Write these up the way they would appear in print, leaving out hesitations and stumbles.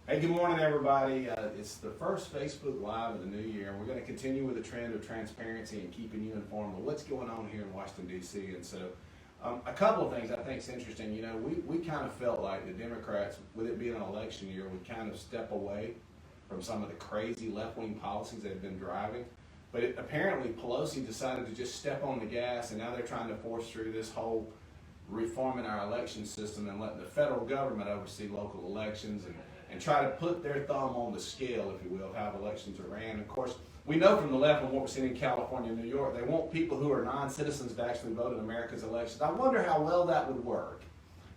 Hey, good morning, everybody. It's the first Facebook Live of the new year, and we're going to continue with the trend of transparency and keeping you informed of what's going on here in Washington, D.C. And so a couple of things I think is interesting. You know, we kind of felt like the Democrats, with it being an election year, would kind of step away from some of the crazy left-wing policies they've been driving. But apparently Pelosi decided to just step on the gas, and now they're trying to force through this whole reforming our election system and letting the federal government oversee local elections and try to put their thumb on the scale, if you will, of how elections are ran. Of course, we know from the left and what we're seeing in California and New York, they want people who are non-citizens to actually vote in America's elections. I wonder how well that would work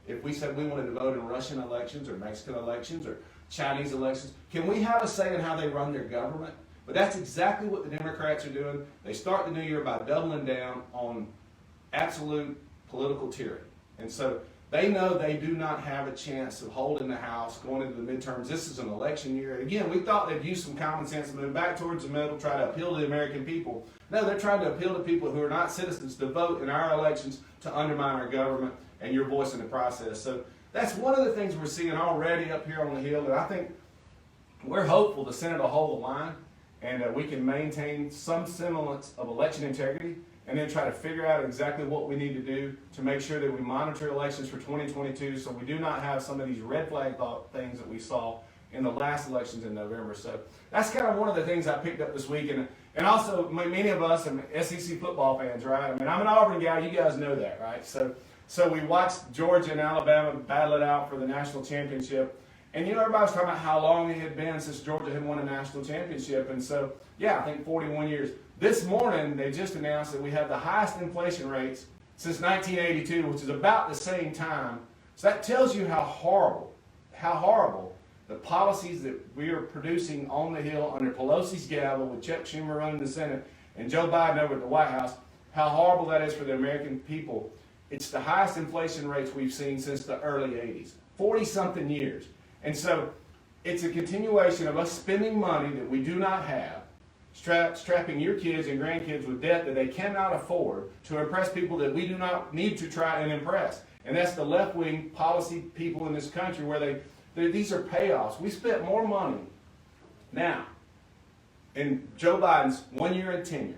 if we said we wanted to vote in Russian elections or Mexican elections or Chinese elections. Can we have a say in how they run their government? But that's exactly what the Democrats are doing. They start the new year by doubling down on absolute political tyranny. And so they know they do not have a chance of holding the House going into the midterms. This is an election year. Again, we thought they'd use some common sense and move back towards the middle, try to appeal to the American people. No, they're trying to appeal to people who are not citizens to vote in our elections to undermine our government and your voice in the process. So that's one of the things we're seeing already up here on the Hill, and I think we're hopeful the Senate will hold the line and we can maintain some semblance of election integrity, and then try to figure out exactly what we need to do to make sure that we monitor elections for 2022 so we do not have some of these red flag things that we saw in the last elections in November. So that's kind of one of the things I picked up this week. And also, many of us are SEC football fans, right? I mean, I'm an Auburn guy. You guys know that, right? So we watched Georgia and Alabama battle it out for the national championship. And you know, everybody was talking about how long it had been since Georgia had won a national championship. And so, yeah, I think 41 years. This morning, they just announced that we have the highest inflation rates since 1982, which is about the same time. So that tells you how horrible the policies that we are producing on the Hill under Pelosi's gavel with Chuck Schumer running the Senate and Joe Biden over at the White House, how horrible that is for the American people. It's the highest inflation rates we've seen since the early 80s, 40-something years. And so it's a continuation of us spending money that we do not have, strapping your kids and grandkids with debt that they cannot afford to impress people that we do not need to try and impress. And that's the left-wing policy people in this country where these are payoffs. We spent more money now in Joe Biden's 1 year and tenure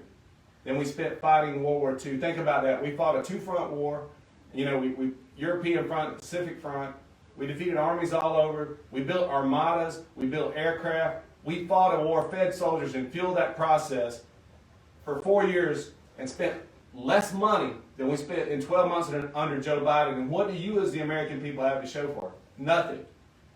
than we spent fighting World War II. Think about that. We fought a two-front war. You know, we European front, Pacific front. We defeated armies all over. We built armadas. We built aircraft. We fought a war, fed soldiers, and fueled that process for 4 years and spent less money than we spent in 12 months under Joe Biden. And what do you as the American people have to show for it? Nothing.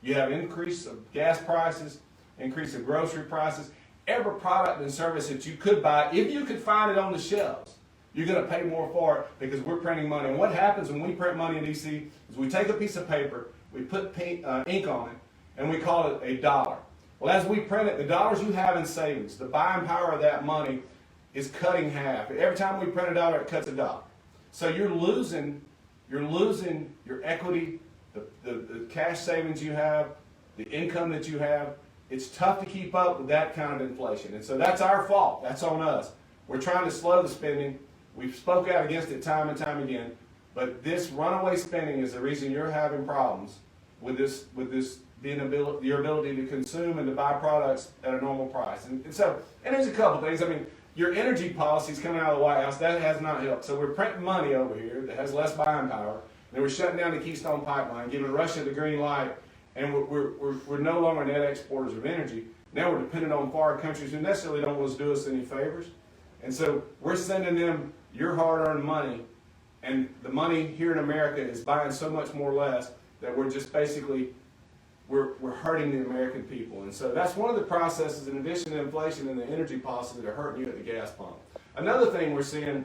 You have increase of gas prices, increase of grocery prices, every product and service that you could buy, if you could find it on the shelves, you're going to pay more for it because we're printing money. And what happens when we print money in D.C. is we take a piece of paper, we put ink on it, and we call it a dollar. Well, as we print it, the dollars you have in savings, the buying power of that money is cutting half. Every time we print a dollar, it cuts a dollar. So you're losing your equity, the cash savings you have, the income that you have. It's tough to keep up with that kind of inflation. And so that's our fault. That's on us. We're trying to slow the spending. We've spoke out against it time and time again. But this runaway spending is the reason you're having problems with your ability to consume and to buy products at a normal price. And there's a couple things. I mean, your energy policies coming out of the White House, that has not helped. So we're printing money over here that has less buying power. And we're shutting down the Keystone Pipeline, giving Russia the green light. And we're no longer net exporters of energy. Now we're dependent on foreign countries who necessarily don't want to do us any favors. And so we're sending them your hard-earned money, and the money here in America is buying so much more less that we're just basically, we're hurting the American people. And so that's one of the processes, in addition to inflation and the energy policy, that are hurting you at the gas pump. Another thing we're seeing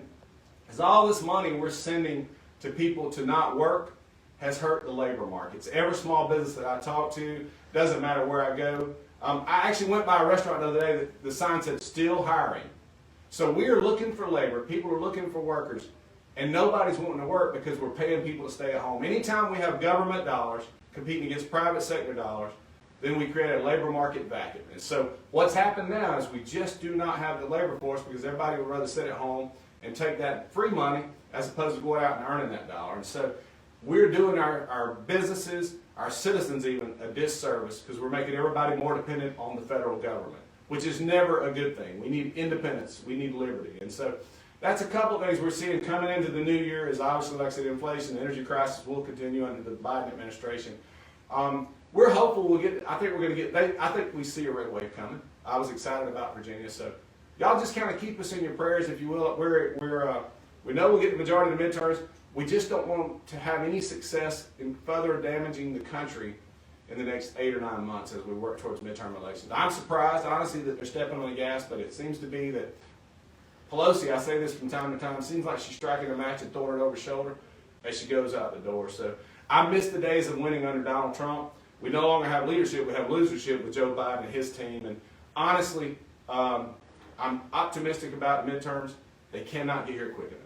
is all this money we're sending to people to not work has hurt the labor markets. Every small business that I talk to, doesn't matter where I go. I actually went by a restaurant the other day that the sign said, still hiring. So we are looking for labor. People are looking for workers. And nobody's wanting to work because we're paying people to stay at home. Anytime we have government dollars competing against private sector dollars, then we create a labor market vacuum. And so what's happened now is we just do not have the labor force because everybody would rather sit at home and take that free money as opposed to going out and earning that dollar. And so we're doing our businesses, our citizens even a disservice because we're making everybody more dependent on the federal government, which is never a good thing. We need independence. We need liberty. And so that's a couple of things we're seeing coming into the new year is obviously, like I said, inflation, the energy crisis will continue under the Biden administration. We're hopeful we'll get, I think we're going to get, I think we see a red wave coming. I was excited about Virginia. So y'all just kind of keep us in your prayers, if you will. We know we'll get the majority of the midterms. We just don't want to have any success in further damaging the country in the next 8 or 9 months as we work towards midterm elections. I'm surprised, honestly, that they're stepping on the gas, but it seems to be that Pelosi, I say this from time to time, seems like she's striking a match and throwing it over her shoulder as she goes out the door. So I miss the days of winning under Donald Trump. We no longer have leadership, we have losership with Joe Biden and his team. And honestly, I'm optimistic about midterms. They cannot get here quick enough.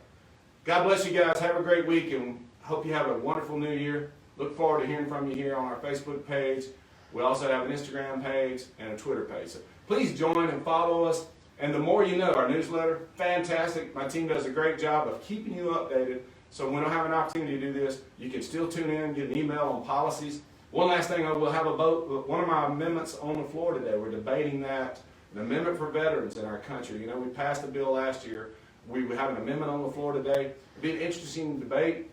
God bless you guys. Have a great week, and hope you have a wonderful new year. Look forward to hearing from you here on our Facebook page. We also have an Instagram page and a Twitter page. So please join and follow us. And the more you know, our newsletter, fantastic. My team does a great job of keeping you updated. So when we don't have an opportunity to do this, you can still tune in, get an email on policies. One last thing, we'll have a vote. One of my amendments on the floor today, we're debating that, an amendment for veterans in our country. You know, we passed a bill last year. We have an amendment on the floor today. It'll be an interesting debate.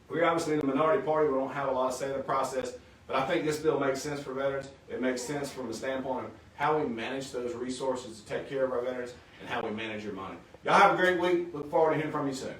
We're obviously in the minority party. We don't have a lot of say in the process. But I think this bill makes sense for veterans. It makes sense from the standpoint of how we manage those resources to take care of our veterans and how we manage your money. Y'all have a great week. Look forward to hearing from you soon.